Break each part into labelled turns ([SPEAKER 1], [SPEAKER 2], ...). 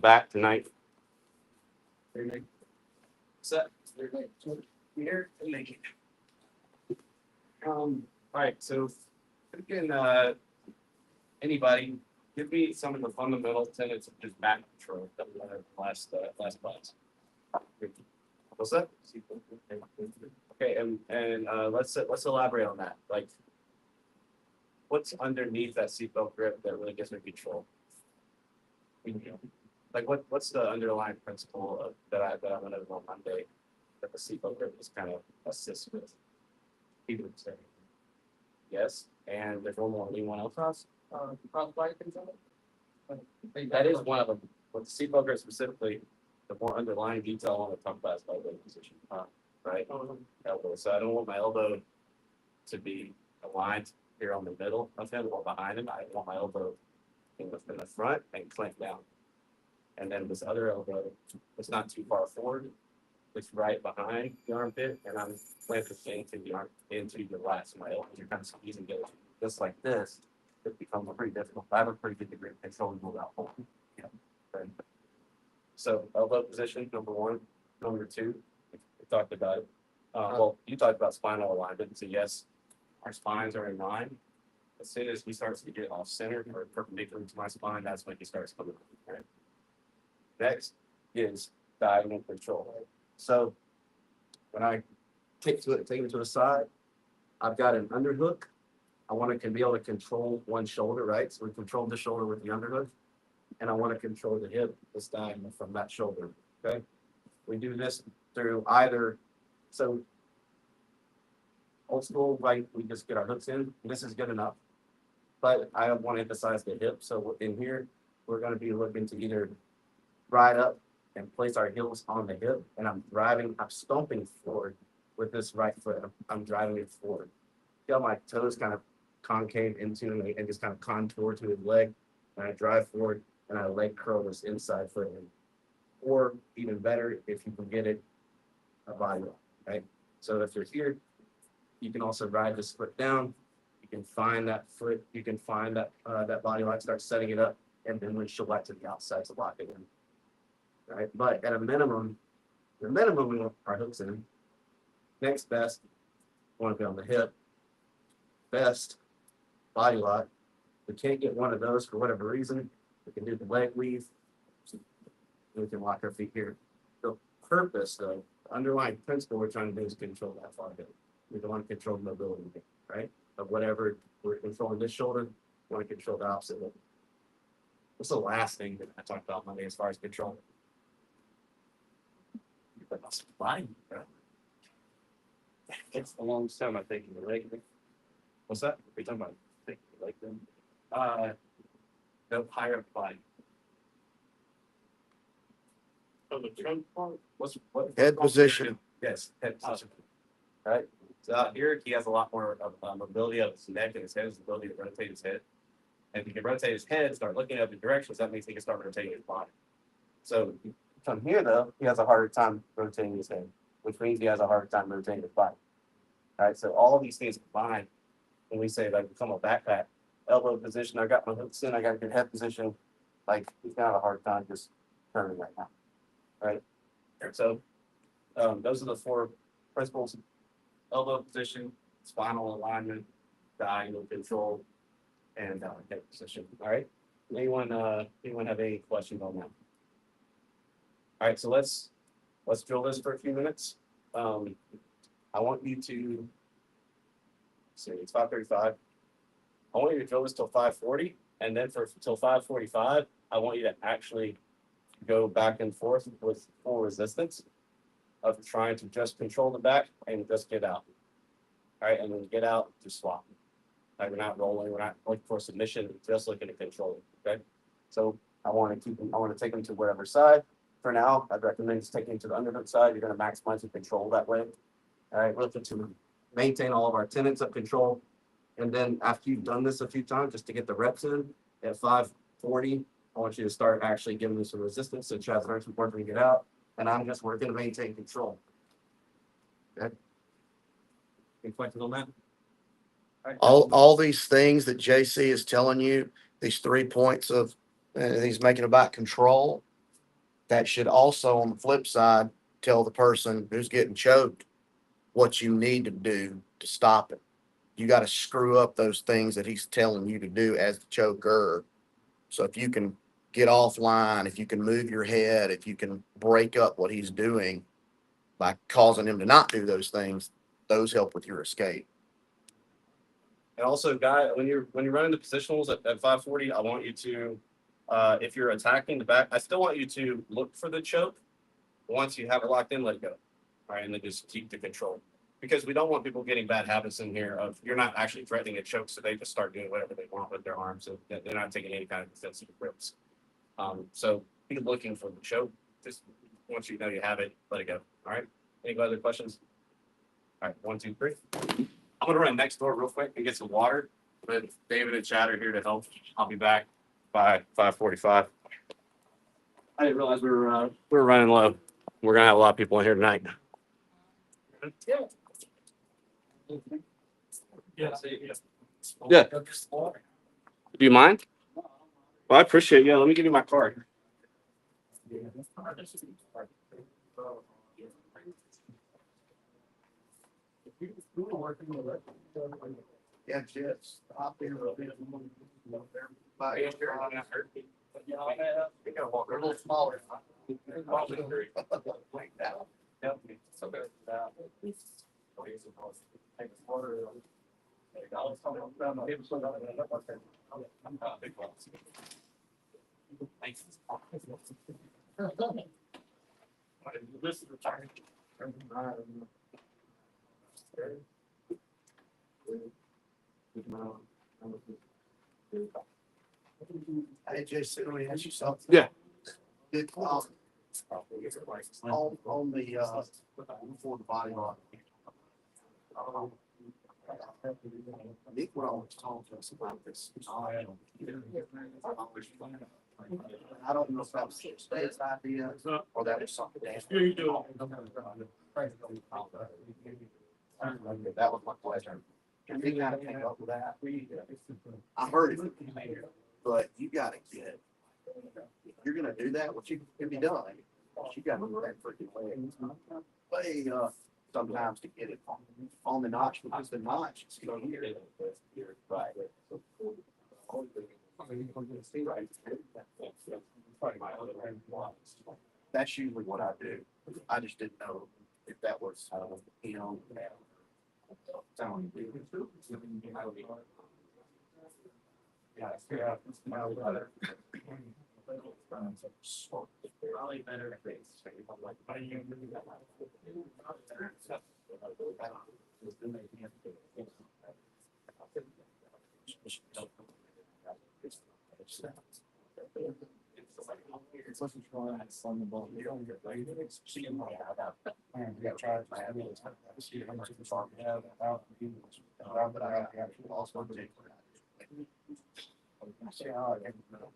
[SPEAKER 1] back tonight.
[SPEAKER 2] Set. Here and make it. All right, so again, anybody give me some of the fundamental tenets of just back control that we learned last class. What's that? Okay, and let's elaborate on that. Like, what's underneath that seatbelt grip that really gives me control? Like what's the underlying principle of, that I'm gonna do on Monday that the seatbelt grip is kind of assists with? People would say yes, and there's one more. Anyone else? Cross-body control. That is one of them. But the seatbelt grip specifically, the more underlying detail I want to talk about is elbow position, right? Elbow. So I don't want my elbow to be aligned here on the middle of him or behind him. I want my elbow in the front and clamp down. And then this other elbow is not too far forward. It's right behind the armpit, and I'm clamping into the arm into the lats. My elbows are kind of squeezing together, just like this. It becomes pretty difficult. I have a pretty good degree of control to move out. Yeah. Okay. So elbow position, number one. Number two, we talked about it. Well, you talked about spinal alignment. So yes, our spines are in line. As soon as he starts to get off center or perpendicular to my spine, that's when he starts coming up, right? Next is diagonal control. So when I take it to the side, I've got an underhook. I want to be able to control one shoulder, right? So we control the shoulder with the underhook, and I want to control the hip, this diagonal from that shoulder. Okay, we do this through either. So old school, right? We just get our hooks in. This is good enough, but I want to emphasize the hip. So in here, we're going to be looking to either ride up and place our heels on the hip, and I'm stomping forward with this right foot. I'm driving it forward. Feel my toes kind of concave into and just kind of contour to his leg, and I drive forward and I leg curl this inside foot in. Or even better, if you can get it, a body lock, right? So if you're here, you can also ride this foot down. You can find that foot. You can find that that body lock, start setting it up, and then windshield light to the outside to lock it in. Right, but at a minimum, we want our hooks in. Next best, want to be on the hip. Best, body lock. We can't get one of those for whatever reason. We can do the leg weave. We can lock our feet here. The purpose, though, the underlying principle we're trying to do is control that far hip. We don't want to control the mobility, right? Of whatever we're controlling this shoulder, we want to control the opposite leg. What's the last thing that I talked about Monday as far as control? That's fine, bro. It's a long time I think the leg. What's that? What are you talking about? Think the leg then? The higher body. Oh, the trunk part? What
[SPEAKER 3] Head position.
[SPEAKER 2] Yes, head position. All right. So out here he has a lot more of mobility of his neck and his head, his ability to rotate his head. And if he can rotate his head, start looking other directions, that means he can start rotating his body. So from here, though, he has a harder time rotating his head, which means he has a harder time rotating his body. All right, so all of these things combined, when we say like become a backpack, elbow position, I got my hooks in, I got a good head position, like he's gonna have a hard time just turning right now. Right? So those are the four principles: elbow position, spinal alignment, diagonal control, and head position. All right. Anyone have any questions on that? All right, so let's drill this for a few minutes. I want you to see it's 5:35. I want you to drill this till 5:40, and then till 5:45, I want you to actually go back and forth with full resistance of trying to just control the back and just get out. All right, and when you get out, just swap. Like we're not rolling, we're not looking for submission, just looking to control it. Okay, so I want to take them to whatever side. For now, I'd recommend just taking it to the underhook side. You're going to maximize your control that way. All right, we're looking to maintain all of our tenets of control. And then after you've done this a few times, just to get the reps in, at 5:40, I want you to start actually giving them some resistance. So Chad's learning some work when you get out. And I'm just working to maintain control. Okay. Any questions on that?
[SPEAKER 3] All these things that JC is telling you, these 3 points of he's making about control, that should also, on the flip side, tell the person who's getting choked what you need to do to stop it. You got to screw up those things that he's telling you to do as the choker. So if you can get offline, if you can move your head, if you can break up what he's doing by causing him to not do those things, those help with your escape.
[SPEAKER 2] And also, guy, when you're running the positionals at 540, I want you to, if you're attacking the back, I still want you to look for the choke. Once you have it locked in, let it go. All right, and then just keep the control. Because we don't want people getting bad habits in here of you're not actually threatening a choke, so they just start doing whatever they want with their arms, and they're not taking any kind of defensive grips. So be looking for the choke. Just once you know you have it, let it go. All right. Any other questions? All right, 1, 2, 3. I'm gonna run next door real quick and get some water. But David and Chad are here to help. I'll be back by 5:45. I didn't realize we were running low. We're gonna have a lot of people in here tonight. Yeah. Yeah. Do you mind? Well, I appreciate it. Yeah, let me give you my card.
[SPEAKER 3] Yeah, just stop there a bit. They're a little smaller. Like that. Hey, Jason, let me ask you something.
[SPEAKER 2] Yeah.
[SPEAKER 3] Did, on the, before the body art. Nick would always talk to us about this. I don't know if that was his idea or that was something. That was my question. And he kind of came up with that. I heard it, but you gotta get, if you're gonna do that, what you can be done, you gotta do that freaking way, sometimes to get it on the notch, because the notch is going here. Right. That's usually what I do. I just didn't know if that was, Probably better.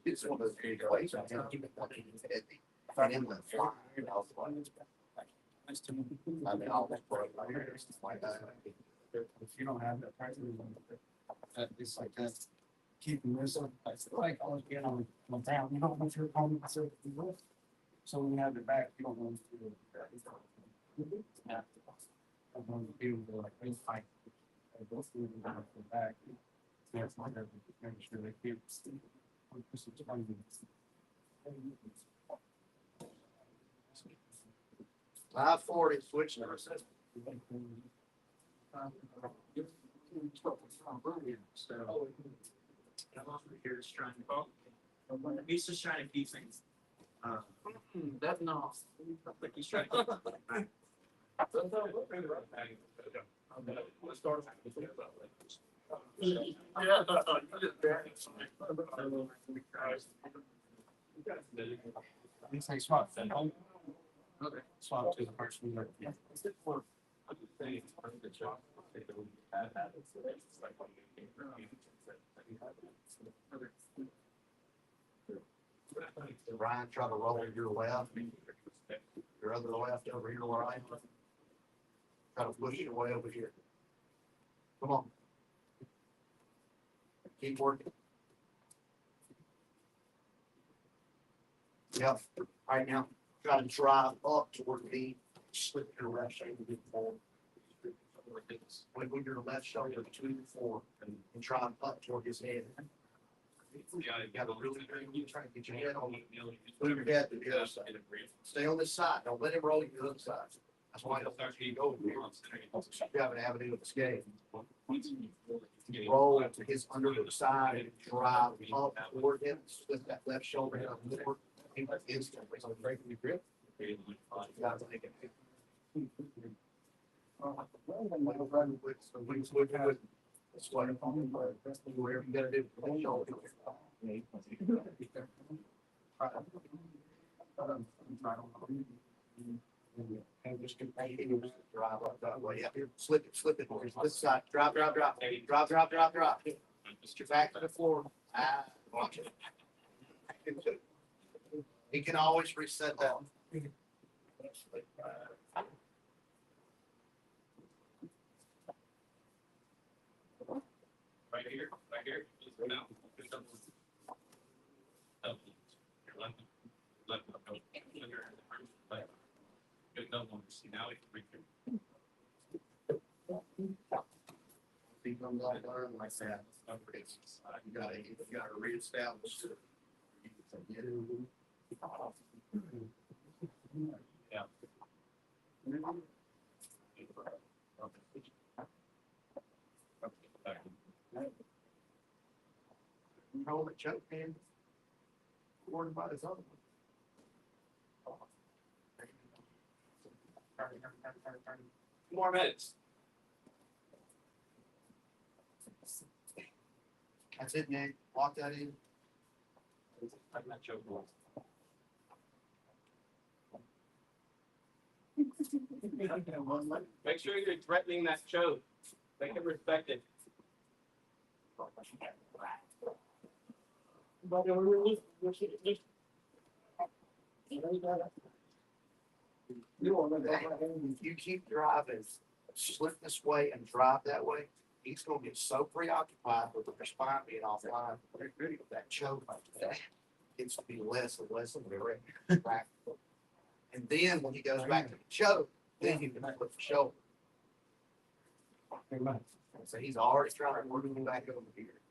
[SPEAKER 3] It's one of those big ways. I can't keep it in the fly. I mean, I'll just put it like that. If you don't have that practice, it's like that. Keeping this up, it's like always being on down. You don't want your opponent to so when you have it back, you don't want to do it. Yeah. I'm going to do like this fight. I go through the back. That's like make sure they keep 540 switch number. Here's trying to he's just trying to keep things. That's not. I think he's trying to. Let's start. These things swap. Okay. Swap to the person. I'm just saying it's part of the job. Ryan, try to roll your left, your other left over your right. Try to push your way over here. Come on. Keep working. Yep. All right, now try to drive up toward me, slip your left shoulder to the forward. When your left shoulder to the forward and drive up toward his head. You got a really good, you try to get your head on, move your head to the other side. Stay on this side, don't let him roll you to the other side. That's why he'll start to go over here. You have an avenue of escape. Roll to his under the side and drive up toward him, slip that left shoulder up more. Instantly, so breaking your grip. You gotta make it. That's what I'm talking about. Whatever you gotta do. And just continue to drive up that way. Yeah, slip it. This side, drop. Just your back to the floor. Watch it. He can always reset that.
[SPEAKER 2] Right here. Just now. Your left. Good double. See now we can reach it.
[SPEAKER 3] He comes like that. You gotta reestablish it.
[SPEAKER 2] Yeah.
[SPEAKER 3] Hold the choke hand. Worried about his other one. Turn.
[SPEAKER 2] 2 more minutes.
[SPEAKER 3] That's it, man. Walk that in.
[SPEAKER 2] I'm not joking. Make sure you're threatening that choke. Make it respected.
[SPEAKER 3] You keep driving, slip this way and drive that way. He's gonna get so preoccupied with the spine being offline. That choke, gets to be less and less of a practical. And then when he goes back to the choke, then you can flip the shoulder. So he's already trying to work him back over here.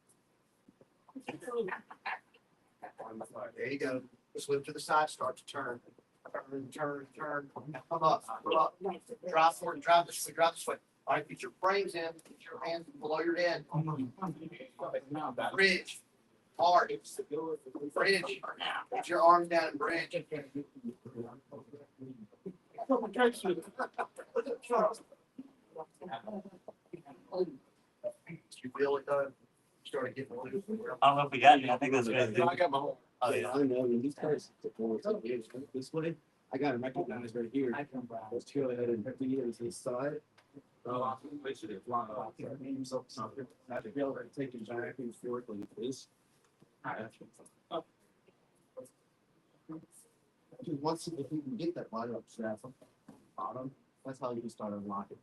[SPEAKER 3] There you go. Slip to the side, start to turn. Turn. Come up. Drive forward, drive this way. All right, get your frames in, get your hands below your head. Bridge. Hard. Bridge. Get your arms down and bridge. You feel it though? Started getting loose.
[SPEAKER 1] I don't know if we got any. I think that's good.
[SPEAKER 2] I got my whole.
[SPEAKER 1] Oh, yeah.
[SPEAKER 2] I know when these guys this way. I got him recognized right here. Let's go ahead and put the to the side. Oh, which it is. I have to be able to take him back and forth like this.
[SPEAKER 3] Once if you can get that body up strap on the bottom, that's how you can start unlocking.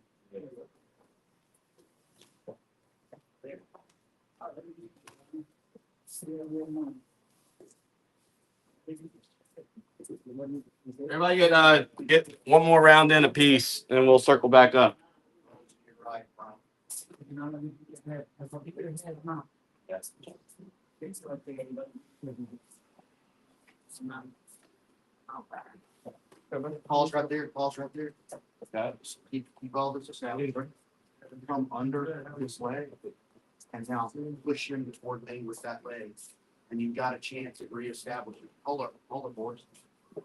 [SPEAKER 2] Everybody get one more round in a piece, and we'll circle back up.
[SPEAKER 3] You're right, Brian. Pause right there.
[SPEAKER 2] Okay.
[SPEAKER 3] Keep all this established. Come under this leg and now push him toward me with that leg. And you've got a chance at reestablishing. Hold up, boys.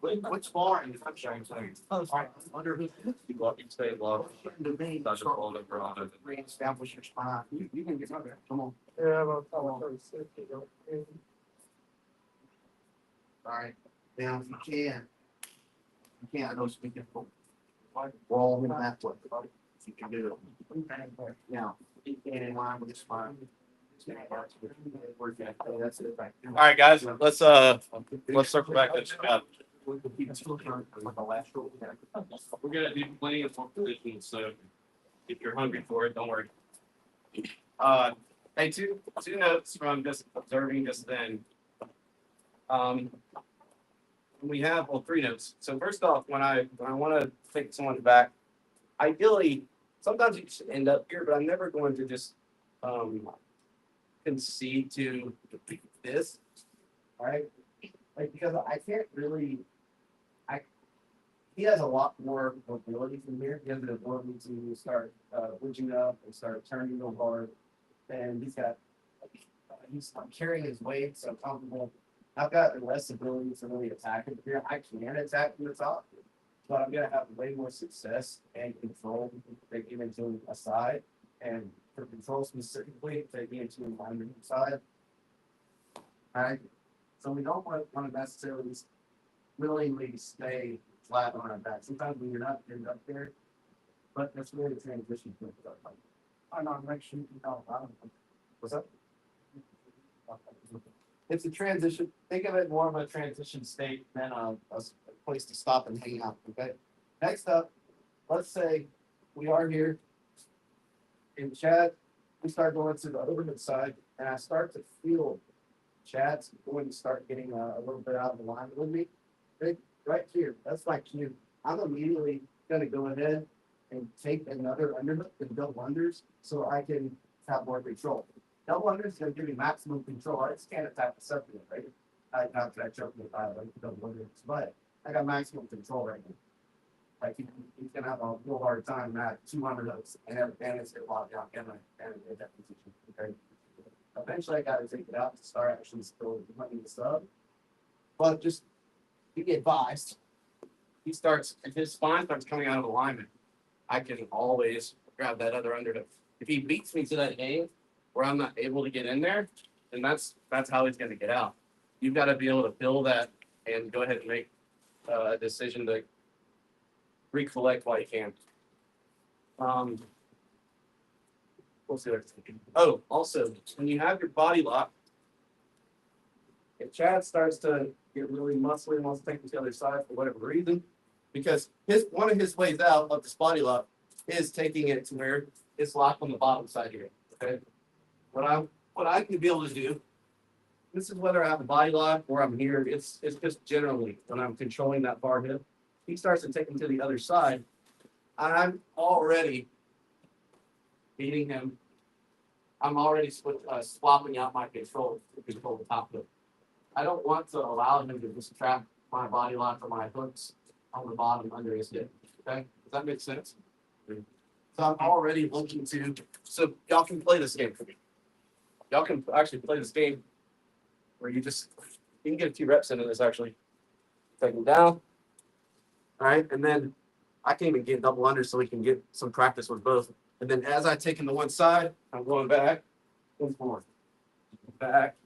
[SPEAKER 3] Quit sparring. I'm showing something. All right, under his.
[SPEAKER 2] You stay low.
[SPEAKER 3] To me,
[SPEAKER 2] Not just
[SPEAKER 3] start
[SPEAKER 2] hold it for on.
[SPEAKER 3] reestablish your spine. You can get out there. Come on. All right. Now, if you can, I know it's difficult. Roll him that way. You can do it. Now, get in line with the spine. That's it.
[SPEAKER 2] All right, guys. Let's circle back. We're gonna do plenty of more positions, so if you're hungry for it, don't worry. Hey, two notes from just observing just then. we have, well, three notes. So first off, when I want to take someone back, ideally, sometimes you should end up here, but I'm never going to just concede to this. All right, like because I can't really. He has a lot more mobility from here. He has the ability to start bridging up and start turning real hard, and he's carrying his weight, so comfortable. I've got less ability to really attack him here. I can attack from the top, but I'm gonna have way more success and control taking him to a side, and for control specifically, taking him to an underneath side. All right, so we don't want to necessarily willingly stay flat on our back. Sometimes when you're not up there, but that's really a transition point.
[SPEAKER 3] I'm not make sure you know.
[SPEAKER 2] What's up? It's a transition. Think of it more of a transition state than a place to stop and hang out. Okay. Next up, let's say we are here in Chad. We start going to the overhead side, and I start to feel Chad's going to start getting a little bit out of the line with me. Right here, that's my cue. I'm immediately going to go ahead and take another underhook and double unders so I can have more control. Double unders is going to give me maximum control. I just can't attack the subject, right? Not that I choke the pile, like double unders, but I got maximum control right now. Like he's going to have a real hard time at 200 hooks and it's get locked down and in that position. Okay. Eventually, I got to take it out to start actually still running the sub. But just be advised, if his spine starts coming out of alignment, I can always grab that other underhook. If he beats me to that aim where I'm not able to get in there, then that's how he's going to get out. You've got to be able to build that and go ahead and make a decision to recollect while you can. We'll see what it's thinking. Oh, also, when you have your body lock, if Chad starts to get really muscly and wants to take him to the other side for whatever reason, because one of his ways out of this body lock is taking it to where it's locked on the bottom side here. Okay. What I can be able to do, this is whether I have a body lock or I'm here, it's just generally when I'm controlling that bar hip, he starts to take him to the other side. I'm already beating him. I'm already swapping out my control to control the top hook. I don't want to allow him to just trap my body lock or my hooks on the bottom under his hip. Okay, does that make sense? So I'm already looking to. So y'all can play this game for me. Y'all can actually play this game where you can get a few reps into this actually. Take him down. All right, and then I can even get double under so we can get some practice with both. And then as I take him to one side, I'm going back and forth, back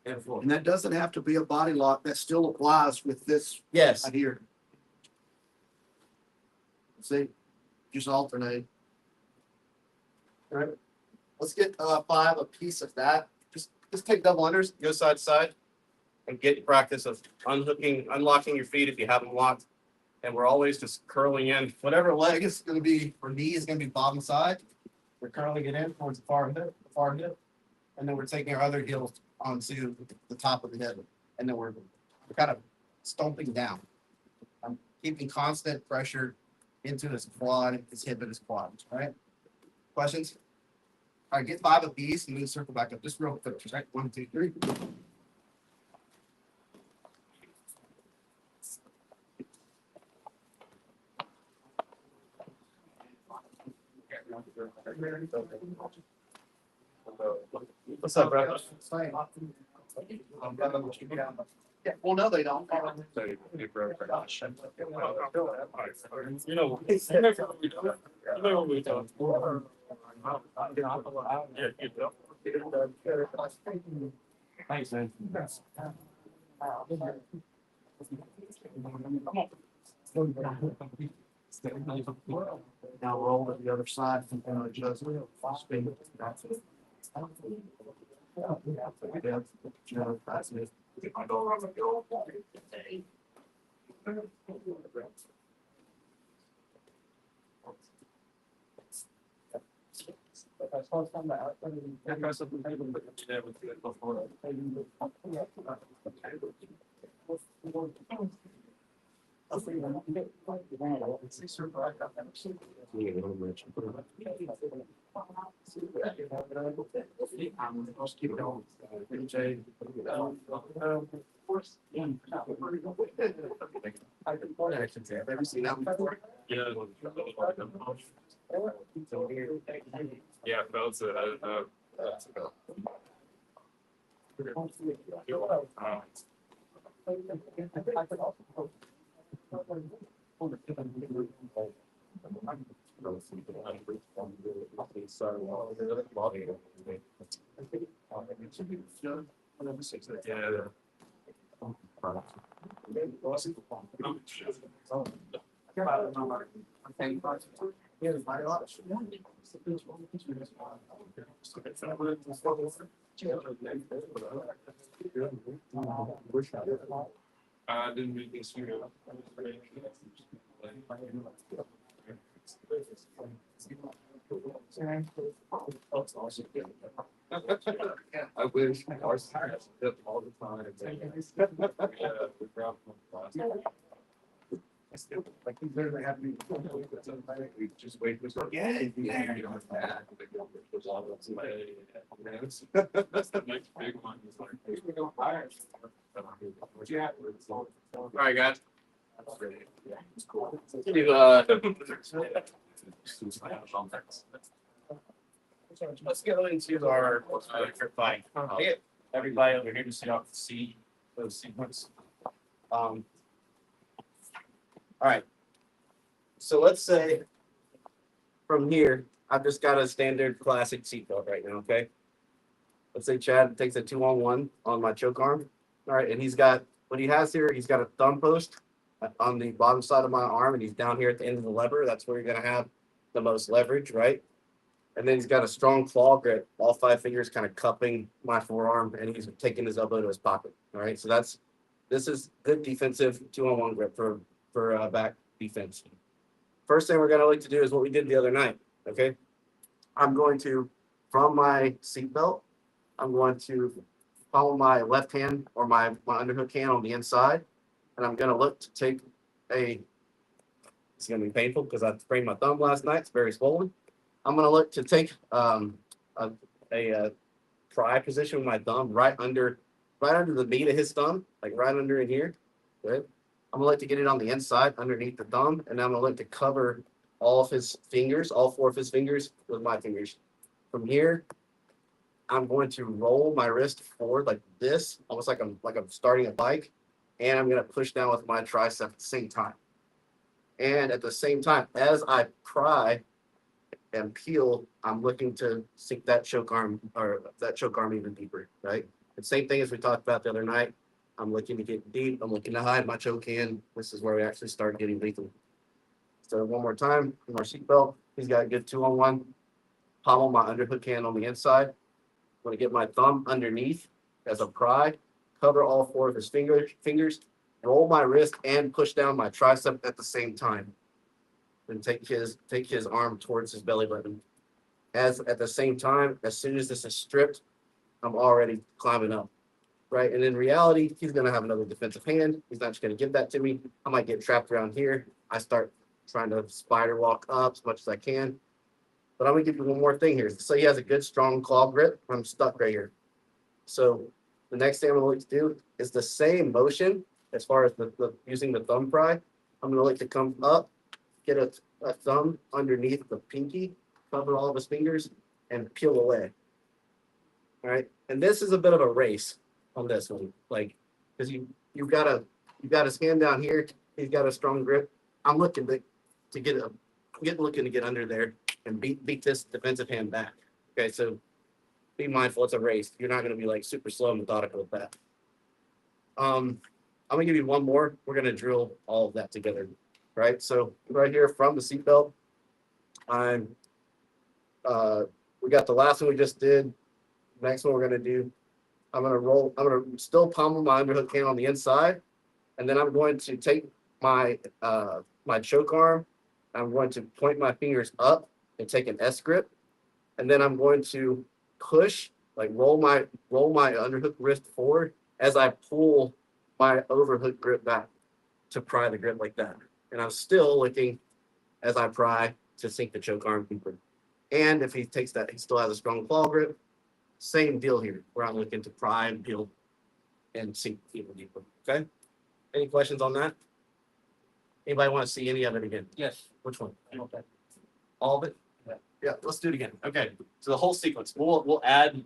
[SPEAKER 2] and forth.
[SPEAKER 3] And that doesn't have to be a body lock. That still applies with this
[SPEAKER 2] Yes.
[SPEAKER 3] right here. See, just alternate.
[SPEAKER 2] All right. Let's get 5 a piece of that. Just take double unders, go side to side, and get practice of unlocking your feet if you have them locked. And we're always just curling in. Whatever leg is going to be, or knee is going to be bottom side. We're curling it in towards the far hip, and then we're taking our other heel onto the top of the head, and then we're kind of stomping down. I'm keeping constant pressure into his quad, his hip, and his quad. All right. Questions? All right, get 5 of these and then circle back up. Just real quick. Right? 1, 2, 3. What's up, bro?
[SPEAKER 3] Yeah, well, no, they don't.
[SPEAKER 1] You know, we don't. Yeah, you know.
[SPEAKER 2] Thanks, man.
[SPEAKER 3] Now roll to the other side and adjust. Spin.
[SPEAKER 2] I've never seen that before.
[SPEAKER 1] Yeah. Yeah, that's it. I don't know. That's about. Yeah. I didn't really think so.
[SPEAKER 2] I wish our science did all the time.
[SPEAKER 1] Yeah, we grabbed one class.
[SPEAKER 3] Like he literally had me.
[SPEAKER 2] We just wait for some.
[SPEAKER 3] Yeah,
[SPEAKER 2] Yeah, you don't have to.
[SPEAKER 1] That's the next big one. It's like, we go higher.
[SPEAKER 2] Yeah. All right, guys. Let's go into our grip fight. Get everybody over here to sit off the seat, those sequence. All right. So let's say from here, I've just got a standard classic seatbelt right now, okay? Let's say Chad takes a 2-on-1 on my choke arm. All right, and he's got what he has here, he's got a thumb post on the bottom side of my arm, and he's down here at the end of the lever. That's where you're gonna have the most leverage, right? And then he's got a strong claw grip, all 5 fingers kind of cupping my forearm, and he's taking his elbow to his pocket. All right, so this is good defensive 2-on-1 grip for back defense. First thing we're gonna like to do is what we did the other night. Okay, I'm going to, from my seatbelt, I'm going to follow my left hand or my underhook hand on the inside, and I'm gonna look to take a. It's gonna be painful because I sprained my thumb last night. It's very swollen. I'm gonna look to take a pry position with my thumb right under the meat of his thumb, like right under in here. Good. I'm gonna look to get it on the inside underneath the thumb, and I'm gonna look to cover all of his fingers, all 4 of his fingers with my fingers. From here, I'm going to roll my wrist forward like this, almost like I'm starting a bike, and I'm gonna push down with my tricep at the same time. And at the same time, as I pry and peel, I'm looking to sink that choke arm even deeper, right? The same thing as we talked about the other night. I'm looking to get deep. I'm looking to hide my choke hand. This is where we actually start getting lethal. So one more time, from our seatbelt. He's got a good 2-on-1. Pommel my underhook hand on the inside. I'm going to get my thumb underneath as a pry. Cover all 4 of his fingers. Roll my wrist and push down my tricep at the same time. And take his arm towards his belly button. As at the same time, as soon as this is stripped, I'm already climbing up. Right. And in reality, he's going to have another defensive hand. He's not just going to give that to me. I might get trapped around here. I start trying to spider walk up as much as I can. But I'm going to give you one more thing here. So he has a good, strong claw grip. I'm stuck right here. So the next thing I'm going to do is the same motion as far as the using the thumb pry. I'm going to like to come up, get a thumb underneath the pinky, cover all of his fingers, and peel away. All right. And this is a bit of a race on this one, like, because you've got his hand down here. He's got a strong grip. I'm looking to get under there and beat this defensive hand back. Okay, so be mindful. It's a race. You're not going to be like super slow and methodical with that. I'm gonna give you one more. We're gonna drill all of that together, right? So right here from the seatbelt, we got the last one we just did. Next one we're gonna do. I'm gonna still pommel my underhook hand on the inside, and then I'm going to take my my choke arm. I'm going to point my fingers up and take an S grip, and then I'm going to push, like roll my underhook wrist forward as I pull my overhook grip back to pry the grip like that. And I'm still looking as I pry to sink the choke arm deeper. And if he takes that, he still has a strong claw grip. Same deal here, where I'm looking to pry and peel and sink even deeper. Okay. Any questions on that? Anybody want to see any of it again?
[SPEAKER 3] Yes.
[SPEAKER 2] Which one? Okay. All of it? Yeah, let's do it again. Okay. So the whole sequence. We'll add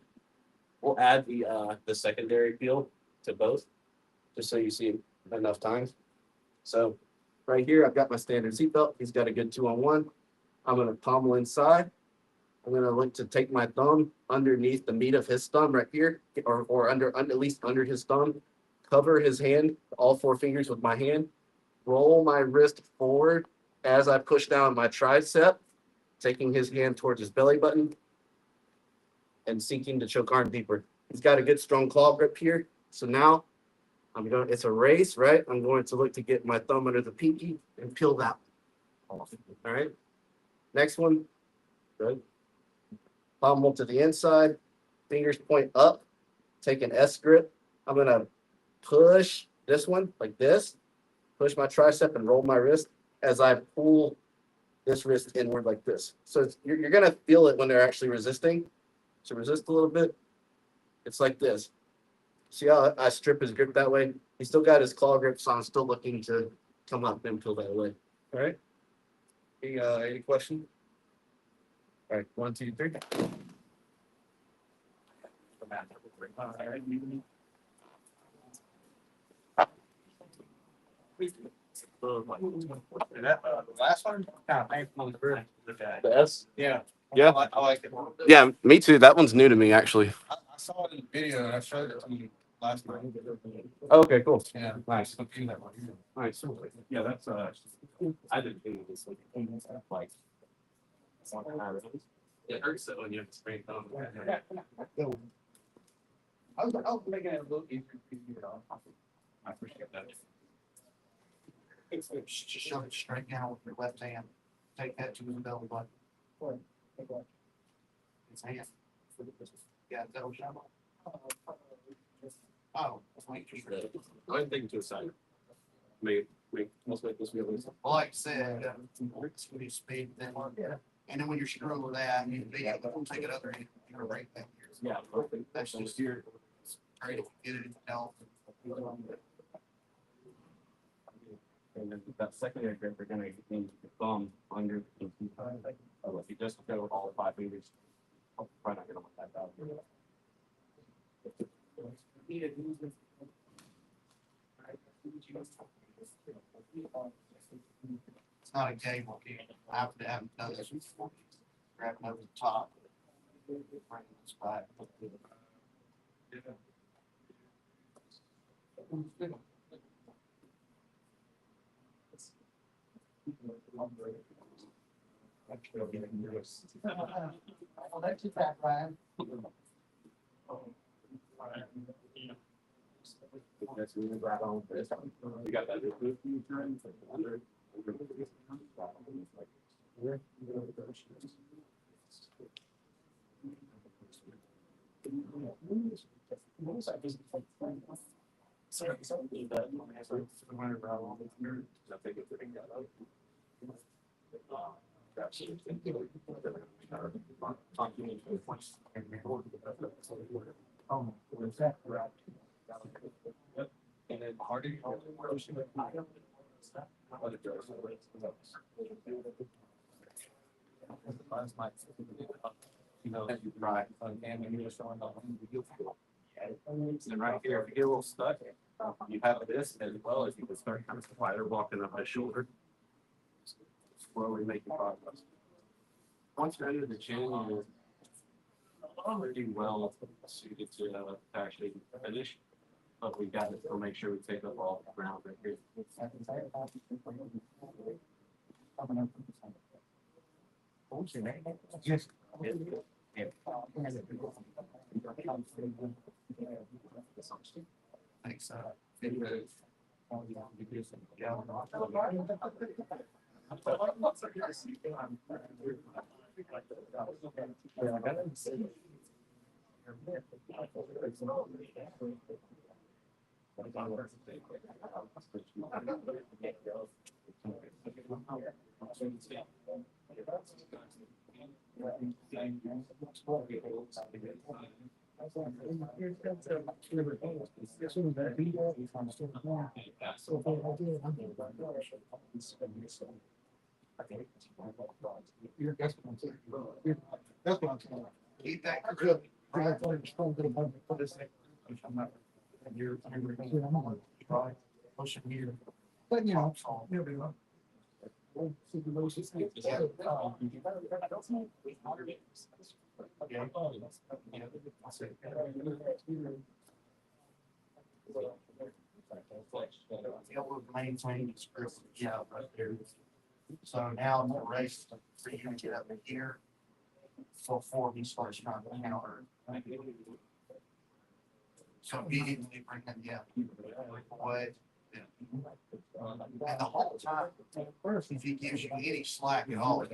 [SPEAKER 2] the secondary peel to both, just so you see enough times. So right here, I've got my standard seatbelt. He's got a good 2-on-1. I'm gonna pommel inside. I'm gonna look to take my thumb underneath the meat of his thumb right here, or under at least under his thumb. Cover his hand, all 4 fingers with my hand. Roll my wrist forward as I push down my tricep, taking his hand towards his belly button and sinking the choke arm deeper. He's got a good strong claw grip here. So now it's a race, right? I'm going to look to get my thumb under the pinky and peel that off. All right. Next one. Good. Pommel to the inside, fingers point up, take an S grip. I'm going to push this one like this, push my tricep and roll my wrist as I pull this wrist inward like this. So you're going to feel it when they're actually resisting. So resist a little bit. It's like this. See how I strip his grip that way? He's still got his claw grip, so I'm still looking to come up and pull that way. All right. Any question? All right, 1, 2, 3.
[SPEAKER 3] The last one, kind of painful on the bird.
[SPEAKER 2] The S?
[SPEAKER 3] Yeah.
[SPEAKER 2] Yeah.
[SPEAKER 3] I like it.
[SPEAKER 2] Yeah, me too. That one's new to me, actually.
[SPEAKER 3] I saw it in the video and I showed it to you last night.
[SPEAKER 2] Okay, cool.
[SPEAKER 3] Yeah.
[SPEAKER 2] Nice.
[SPEAKER 1] Nice. Yeah, that's I didn't think this like it hurts it when you have to spray thumb.
[SPEAKER 3] I was making it look easier for you,
[SPEAKER 1] I appreciate that.
[SPEAKER 3] Just shove it straight down with your left hand. Take that to his belly button. His hand. Yeah, that'll shove. Oh, wait, just really.
[SPEAKER 1] Go ahead and take it to the side. Let's make this real easy.
[SPEAKER 3] Well, like I said, it's when you speed, then, and then when you're screwing with that, you take it other hand, you're right back here.
[SPEAKER 1] Yeah, perfect.
[SPEAKER 3] That's just your, try to get it out.
[SPEAKER 2] And then that secondary grip, we're gonna need the thumb under the pinky. If you just go with all 5 fingers, I'll probably not gonna want that down.
[SPEAKER 3] It's not a cable key. I have to have done this before. Grab it over the top. Bring this back. Well, that's your back, Ryan.
[SPEAKER 2] That's really right on this.
[SPEAKER 1] You got that?
[SPEAKER 3] Oh, was that right?
[SPEAKER 1] And then harder.
[SPEAKER 2] You know, right. And when you're showing off, and right here, if you get a little stuck, you have this as well as you can start kind of spider walking up my shoulder. Slowly making progress. Once you're under the chin, you're pretty well suited to actually finish. But we got to still make sure we take up all the ground right here.
[SPEAKER 3] Yes. Thanks, That's what I'm saying. That's what I'm saying. Eat that good. But you know, main thing is yeah, right there. So now the race for you to get up in here before he starts trying to counter. So immediately bring them away. And the whole time, if he gives you any slack at all,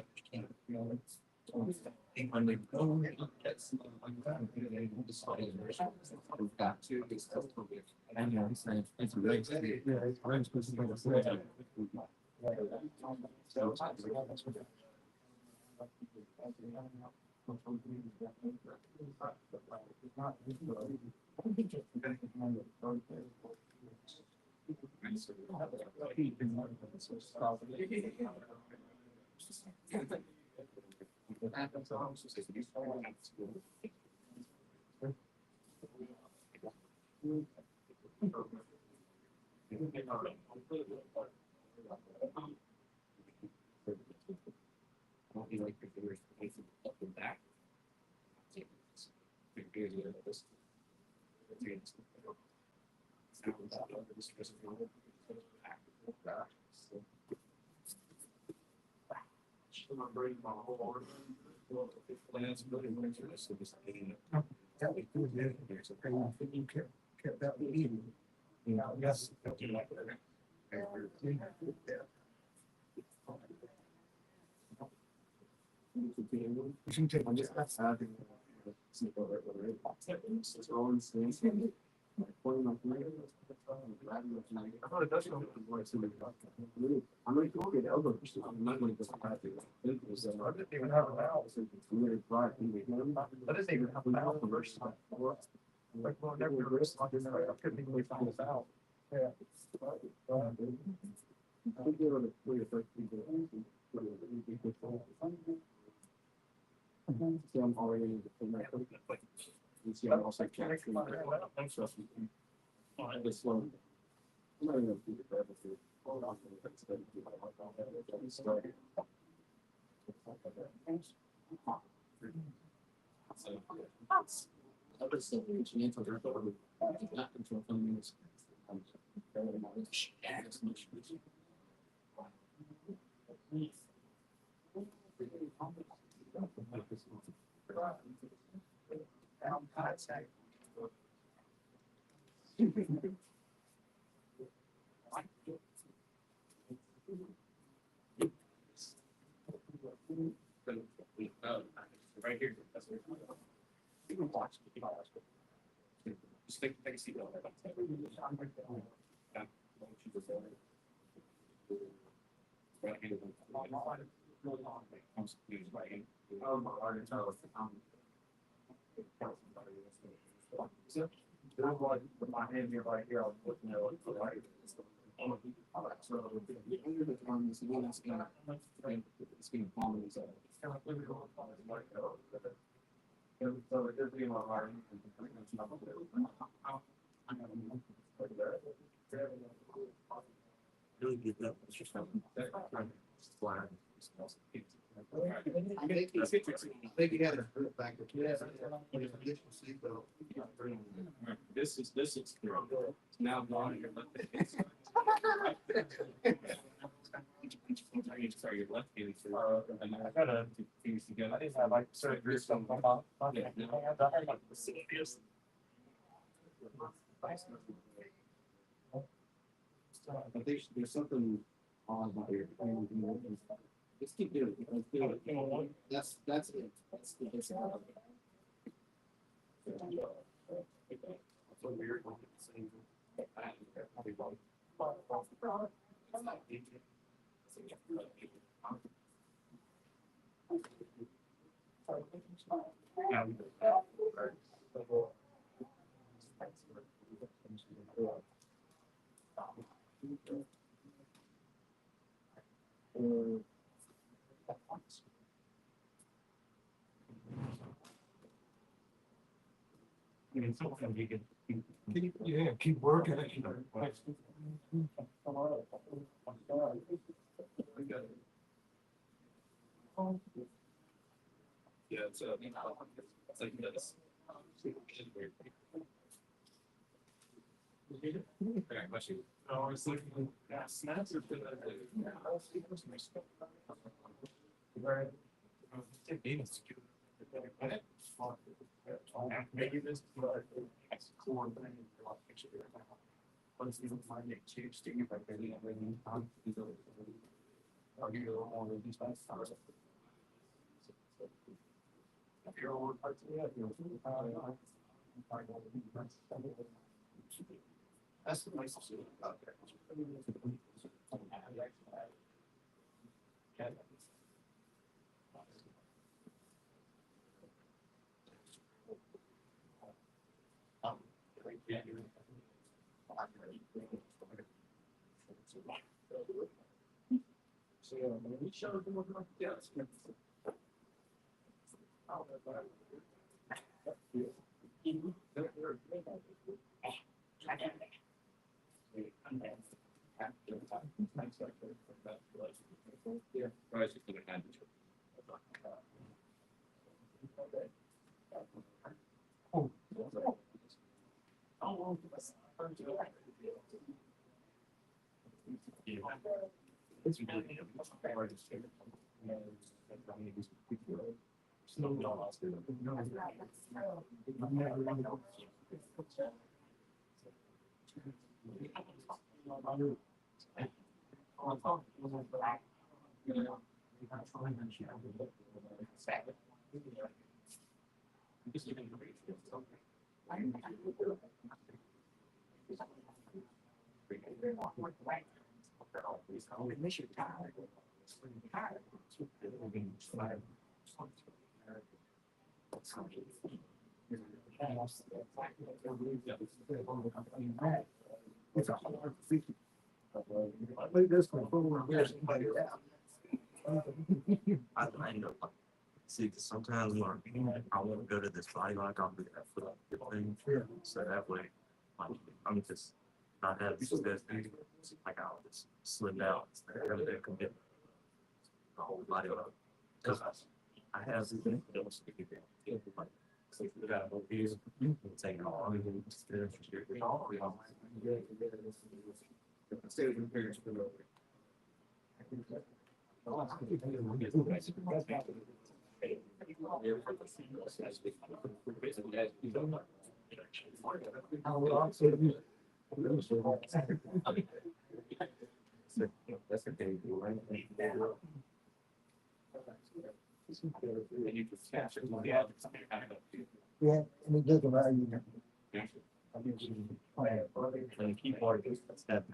[SPEAKER 3] yes.
[SPEAKER 2] Right here. You can watch. Just take a seat. With my hand here, right here, I was looking at what the light is. So it's being palmed. So it does be my heart. Really get that. It's just flat.
[SPEAKER 3] I think he had a group back there.
[SPEAKER 2] This is now blowing your left hand. Sorry, your left hand. And I gotta two fingers together. I didn't have like surgery or something about. Yeah, no. I think there's something on about your hand. Just keep doing it. Let's do it. That's it. That's it. That's weird.
[SPEAKER 3] Yeah, keep working it.
[SPEAKER 1] Yeah, it's like this. Okay, question. Oh, I was looking. Yeah, snaps are good. Maybe this. Cool. Once you find it, change to you by bringing on. I'll give you a little more of these five stars. If you're on parts of it, that's the nice thing about there. So, we showed them what yeah, it's good. It's a hard thing. I played this one for years.
[SPEAKER 4] I know. See, 'cause sometimes when I want to go to this body lock, I'll do that foot up thing. So that way, like, I'm just not having success. Like I'll just slip out. Rather than commit the whole body lock. Because I have those like, so we got a whole piece, taking all of them. That's the thing, right?
[SPEAKER 3] Yeah, and it doesn't matter.
[SPEAKER 4] And the key part is that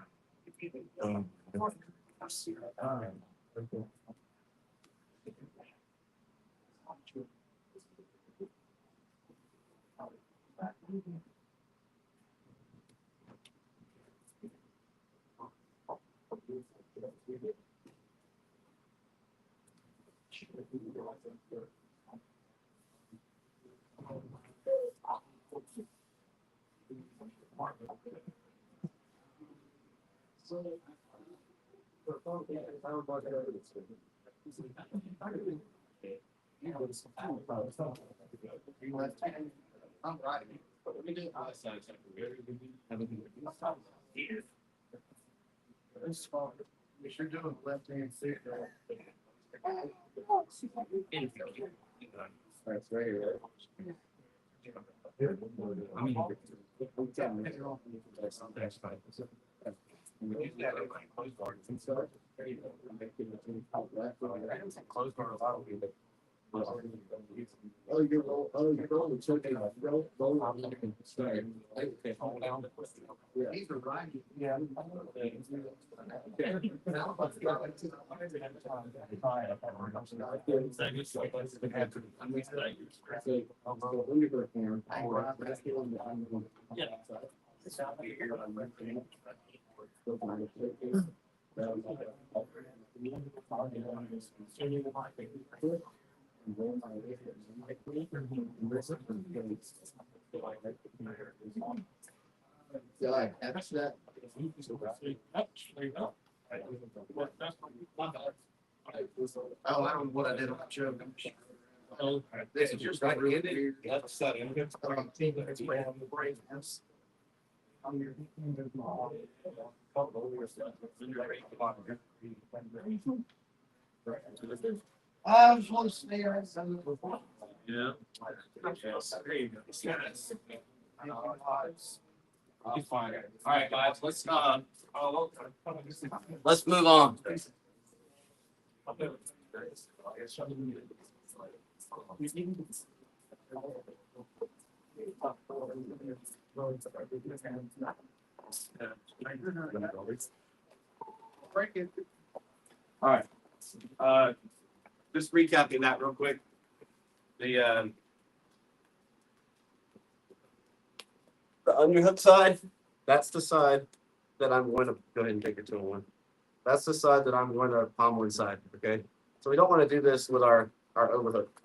[SPEAKER 3] I'm right. If you're doing left hand sit.
[SPEAKER 4] that's right here. I mean, that's fine. We use that like close guards and stuff. Close guard a lot of people.
[SPEAKER 3] Oh, you're roll, it's okay, roll. Yeah. He's a right.
[SPEAKER 1] Yeah.
[SPEAKER 3] Yeah, that's that. Oh, I don't know what I did on my show. This is just right in.
[SPEAKER 2] That's that.
[SPEAKER 3] It's way on the brain. I just want to stay around.
[SPEAKER 2] Yeah. He's fine. All right, guys, let's move on. All right. Just recapping that real quick. The underhook side, that's the side that I'm going to go ahead and take it to a one. That's the side that I'm going to palm one side. Okay. So we don't want to do this with our overhook.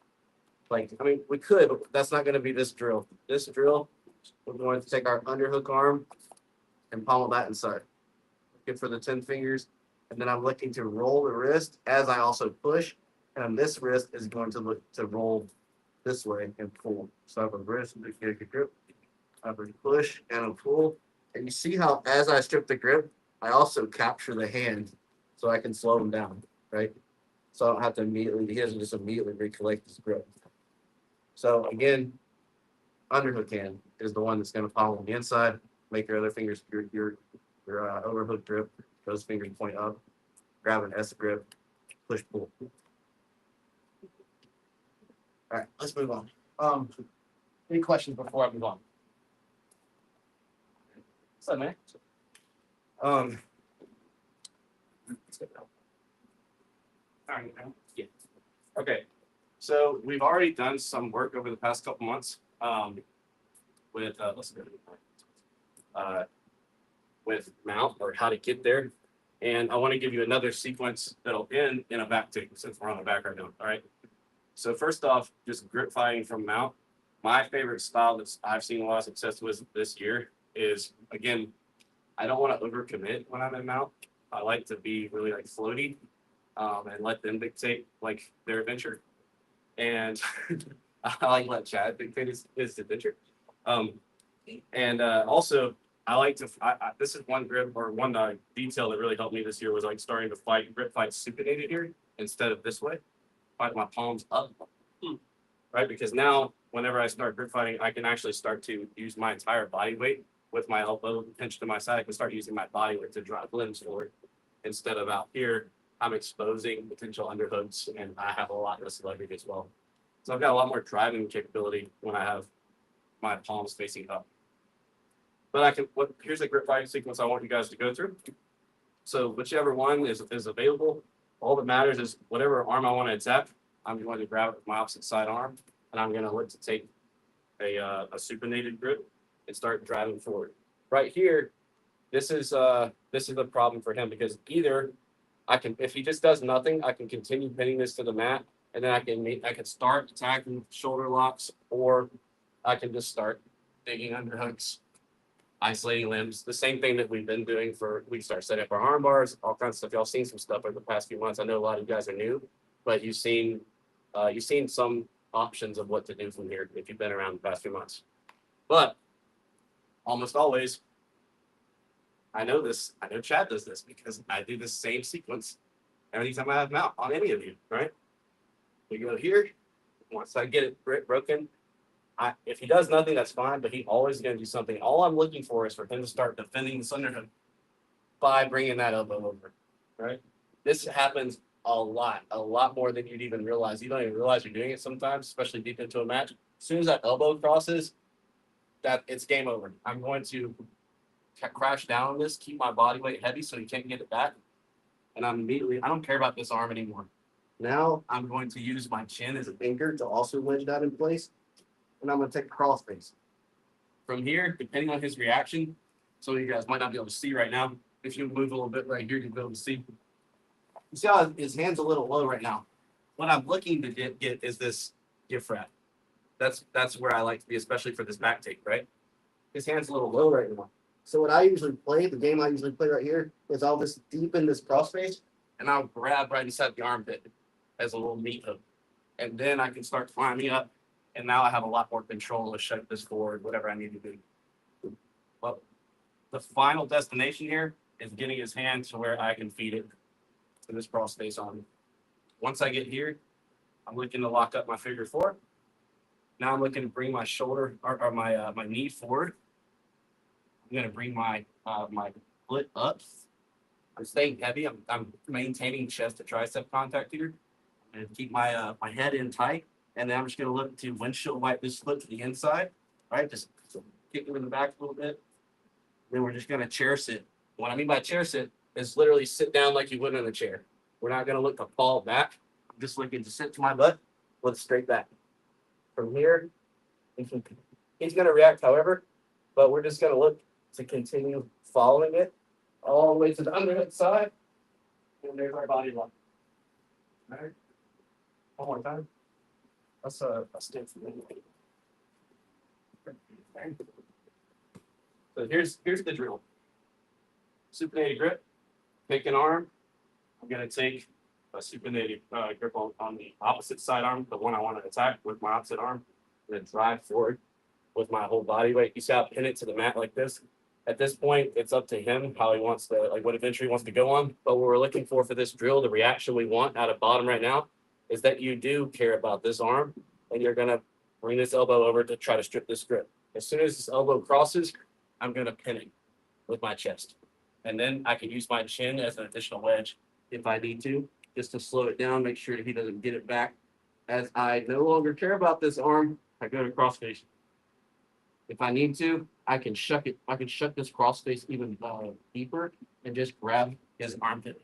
[SPEAKER 2] Like, I mean, we could, but that's not going to be this drill. This drill, we're going to take our underhook arm and pommel that inside. Good for the 10 fingers. And then I'm looking to roll the wrist as I also push. And this wrist is going to look to roll this way and pull. So I have a wrist, get a grip. I have a push and a pull. And you see how as I strip the grip, I also capture the hand so I can slow him down, right? So I don't have to immediately, he doesn't just immediately recollect his grip. So again, underhook hand is the one that's going to follow on the inside. Make your other fingers, your overhook grip, those fingers point up, grab an S grip, push, pull. All right, let's move on. Any questions before I move on? What's up, man? All right, yeah. Okay, so we've already done some work over the past couple months with let's go with mount or how to get there, and I want to give you another sequence that'll end in a back take since we're on the back right now. All right. So first off, just grip fighting from mount. My favorite style that I've seen a lot of success with this year is, again, I don't want to overcommit when I'm in mount. I like to be really like floaty and let them dictate like their adventure. And I like let Chad dictate his adventure. Also, I like to, this is one grip or one detail that really helped me this year was like starting to grip fight supinated here instead of this way. Fight my palms up, right? Because now, whenever I start grip fighting, I can actually start to use my entire body weight with my elbow pinched to my side. I can start using my body weight to drive limbs forward instead of out here. I'm exposing potential underhooks, and I have a lot less leverage as well. So I've got a lot more driving capability when I have my palms facing up. But I can. Here's a grip fighting sequence I want you guys to go through. So whichever one is available. All that matters is whatever arm I want to attack, I'm going to grab it with my opposite side arm, and I'm going to look to take a supinated grip and start driving forward. Right here, this is the problem for him because either I can, if he just does nothing, I can continue pinning this to the mat, and then I can start attacking shoulder locks, or I can just start digging underhooks, isolating limbs, the same thing that we've been doing we start setting up our arm bars, all kinds of stuff. Y'all seen some stuff over the past few months. I know a lot of you guys are new, but you've seen some options of what to do from here if you've been around the past few months. But almost always, I know Chad does this because I do the same sequence every time I have mount on any of you, right? We go here, once I get it broken, if he does nothing, that's fine, but he always going to do something. All I'm looking for is for him to start defending this underhook by bringing that elbow over, right? This happens a lot more than you'd even realize. You don't even realize you're doing it sometimes, especially deep into a match. As soon as that elbow crosses, that it's game over. I'm going to crash down on this, keep my body weight heavy so he can't get it back. And I'm immediately, I don't care about this arm anymore. Now I'm going to use my chin as an anchor to also wedge that in place. And I'm going to take a cross face. From here, depending on his reaction, some of you guys might not be able to see right now. If you move a little bit right here, you'll be able to see. You see how his hand's a little low right now? What I'm looking to get is this gift wrap. That's where I like to be, especially for this back take, right? His hand's a little low right now. So what I usually play, the game I usually play right here, is I'll just deepen this crossface, and I'll grab right inside the armpit as a little meat hook. And then I can start climbing up, and now I have a lot more control to shut this forward, whatever I need to do. But the final destination here is getting his hand to where I can feed it to this crossface on. Once I get here, I'm looking to lock up my figure four. Now I'm looking to bring my shoulder or my knee forward. I'm going to bring my my foot up. I'm staying heavy. I'm maintaining chest to tricep contact here. I'm going to keep my my head in tight. And then I'm just going to look to windshield wipe this foot to the inside. Right? Just kick it in the back a little bit. Then we're just going to chair sit. What I mean by chair sit is literally sit down like you would in a chair. We're not going to look to fall back. I'm just looking to sit to my butt with a straight back. From here, he's going to react however, but we're just going to look to continue following it all the way to the underhook side. And there's our body lock. All right. One more time. That's a stick for me. So here's the drill. Supinated grip, take an arm. I'm going to take a supinated grip on the opposite side arm, the one I want to attack with my opposite arm, and then drive forward with my whole body weight. You see how I pin it to the mat like this? At this point, it's up to him how he wants to, like what adventure he wants to go on. But what we're looking for this drill, the reaction we want out of bottom right now, is that you do care about this arm, and you're going to bring this elbow over to try to strip this grip. As soon as this elbow crosses, I'm going to pin it with my chest. And then I can use my chin as an additional wedge if I need to, just to slow it down, make sure that he doesn't get it back. As I no longer care about this arm, I go to crossface. If I need to, I can shuck it. I can shuck this crossface even deeper and just grab his armpit.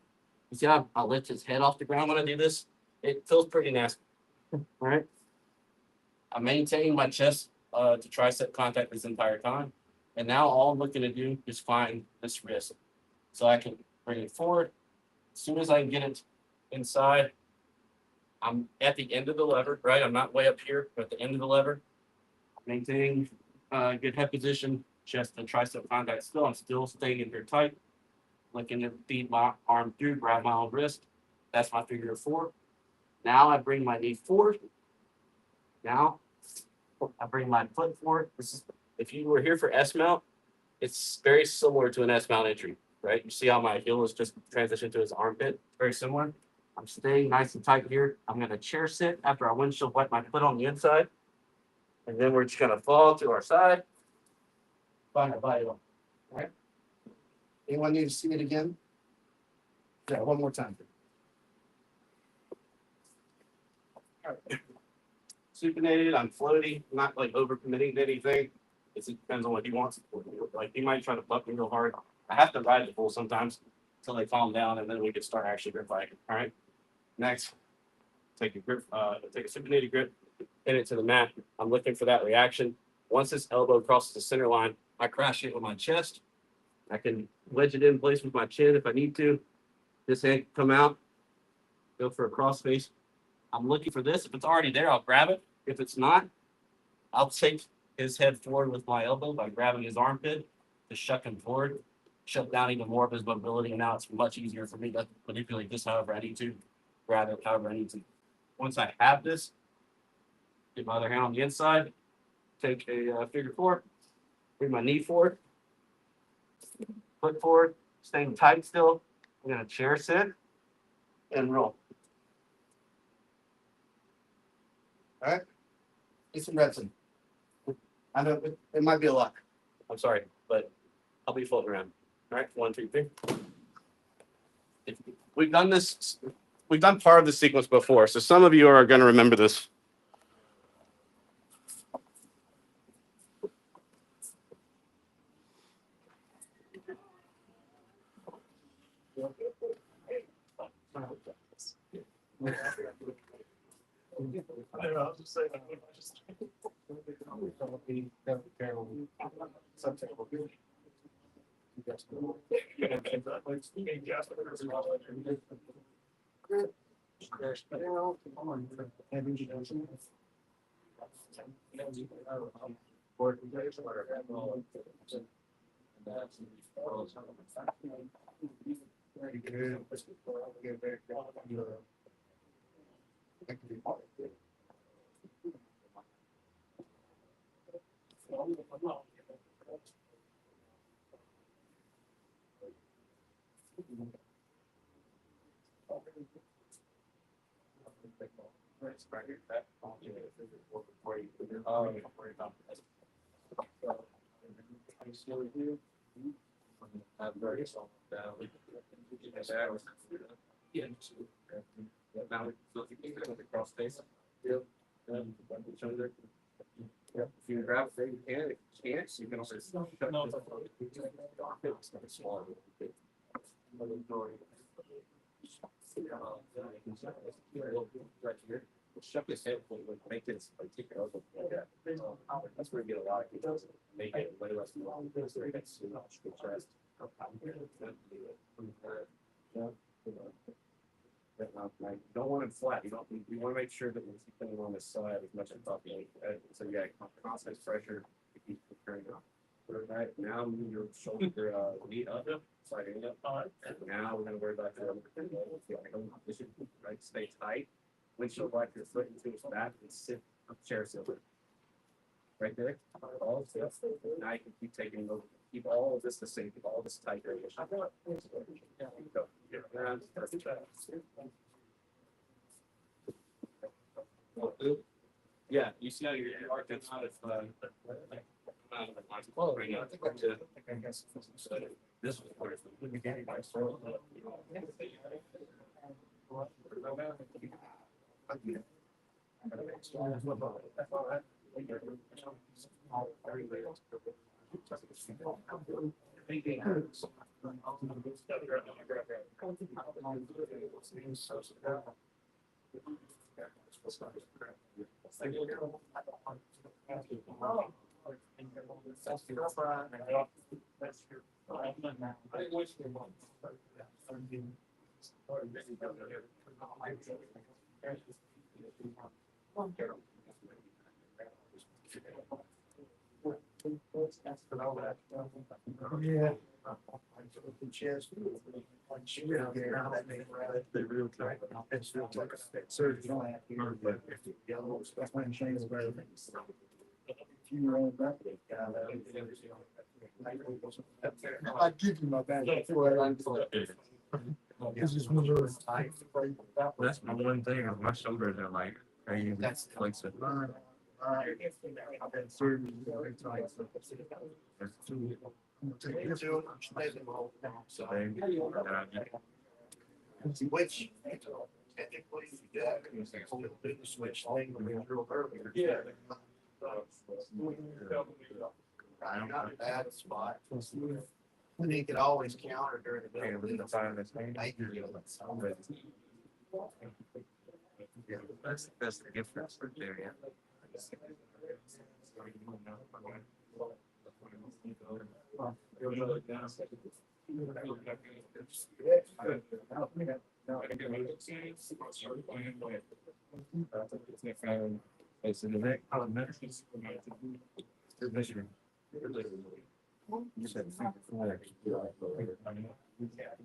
[SPEAKER 2] You see how I lift his head off the ground when I do this? It feels pretty nasty. All right. I'm maintaining my chest to tricep contact this entire time. And now all I'm looking to do is find this wrist. So I can bring it forward. As soon as I can get it inside, I'm at the end of the lever, right? I'm not way up here, but at the end of the lever. Maintaining good head position, chest and tricep contact still. I'm still staying in here tight. Looking to feed my arm through, grab my own wrist. That's my figure of four. Now I bring my knee forward. Now I bring my foot forward. This is, if you were here for S mount, it's very similar to an S mount entry, right? You see how my heel is just transitioned to his armpit? Very similar. I'm staying nice and tight here. I'm going to chair sit after I windshield wipe my foot on the inside. And then we're just going to fall to our side. Find our body lock. All right. Anyone need to see it again? Yeah, one more time. All right. Supinated, I'm floaty, not like over committing to anything. It depends on what he wants. Like he might try to buck me real hard. I have to ride the bull sometimes until they calm down, and then we can start actually grip fighting. All right. Next, take a grip, take a supinated grip, pin it to the mat. I'm looking for that reaction. Once this elbow crosses the center line, I crash it with my chest. I can wedge it in place with my chin if I need to. This hand can come out, go for a cross face. I'm looking for this. If it's already there, I'll grab it. If it's not, I'll take his head forward with my elbow by grabbing his armpit to shuck him forward, shut down even more of his mobility. And now it's much easier for me to manipulate this however I need to, grab it however I need to. Once I have this, get my other hand on the inside, take a figure four, bring my knee forward, foot forward, staying tight still. I'm going to chair sit and roll. All right. Get some reps in. I know it might be a lot. I'm sorry, but I'll be floating around. All right. 1, 2, 3. We've done this we've done part of the sequence before, so some of you are going to remember this.
[SPEAKER 3] Very good.
[SPEAKER 2] If you grab it, you can. If you can't, you can always shut right here. Shut his head fully, make this like take it over. That's where you get a lot of people. Make it way less long. Like, you don't want it flat. You want to make sure that it's keeping on the side as much as possible. So you got constant pressure to keep it turning up. Right now, move your shoulder, knee up, sliding up. And now we're gonna worry about your position. Right, stay tight. Windshield wipe your foot into his back and sit up chair silver. Right there. All this. Now you can keep taking those. Keep all of this the same. Keep all this tight. Go. Yeah, you see how you're arcing out of this was where the beginning by soul.
[SPEAKER 3] Yeah. The chest.
[SPEAKER 4] They real tight.
[SPEAKER 3] It's real like a surgery. That's when Shane's better. If you run back, I'd give you my bag. This is one of those tight.
[SPEAKER 4] That's my one thing. My shoulders are like crazy.
[SPEAKER 3] That's
[SPEAKER 4] flexible.
[SPEAKER 3] I've been surgery very tight.
[SPEAKER 4] So they,
[SPEAKER 3] Which technically, the switch thing when we were earlier.
[SPEAKER 2] Yeah.
[SPEAKER 3] Not a bad spot. And he could always counter during the
[SPEAKER 4] hey,
[SPEAKER 3] middle.
[SPEAKER 4] the side of this thing. That's the difference right there, yeah. It's in the neck. You said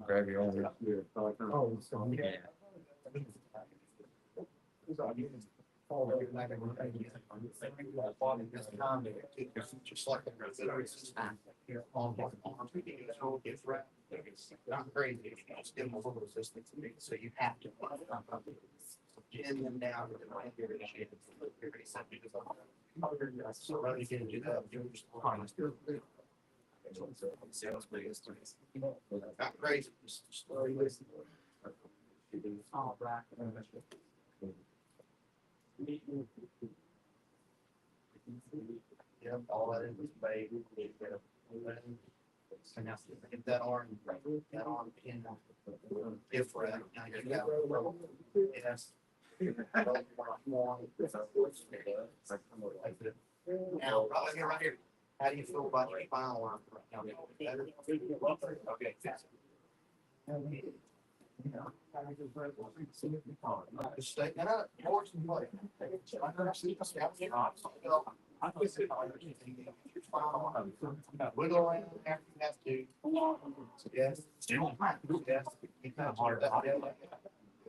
[SPEAKER 4] grab your own.
[SPEAKER 3] Oh, so
[SPEAKER 4] Yeah.
[SPEAKER 3] Just like not crazy, it's still a little resistant to me, so you have to. Pin them down. So rather than do that, you're just honest. Not crazy.
[SPEAKER 1] Oh, black.
[SPEAKER 3] Yep, all that is bait. Get that arm pin. If we're at, now you got. Yes. Now, right here. How do you feel about your spinal line right now? Better? Okay. Just stay, no, more than what? Wiggle around after you have to. Yes. Yes. Keep that hard.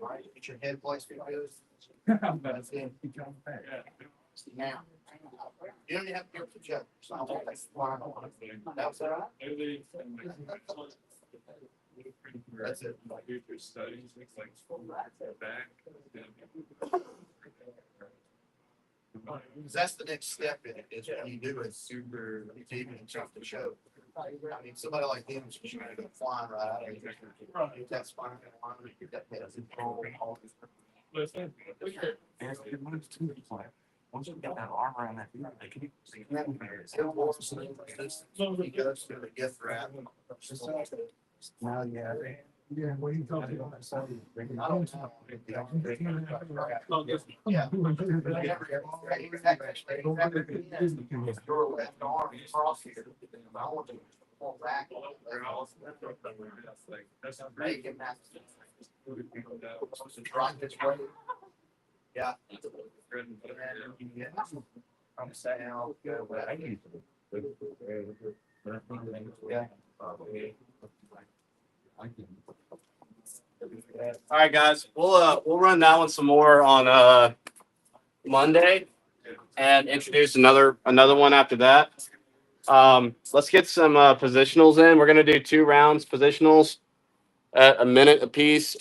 [SPEAKER 3] Right, get your head placed where it goes. That's it. Now. You don't even have to get the jump. So I'm like, that's all right. That's it.
[SPEAKER 5] Future studies, things like back.
[SPEAKER 3] That's the next step in it, is when you do it super deep and tough to show. I mean, somebody like him is just gonna go flying right out of here. Get that spine line, get that head.
[SPEAKER 5] Listen,
[SPEAKER 4] It moves too. It's like, once you get that arm around that, like, can you see
[SPEAKER 3] He goes to the gift wrap.
[SPEAKER 1] Now, yeah. Yeah, what are you talking about?
[SPEAKER 3] I don't know. Yeah. Your left arm across here. I want to pull back. Make him have to drive this way. Yeah. I'm saying, I'll go, but I need to. Yeah.
[SPEAKER 2] All right, guys, we'll run that one some more on Monday and introduce another one after that. Let's get some positionals in. We're gonna do 2 rounds positionals at a minute apiece. Just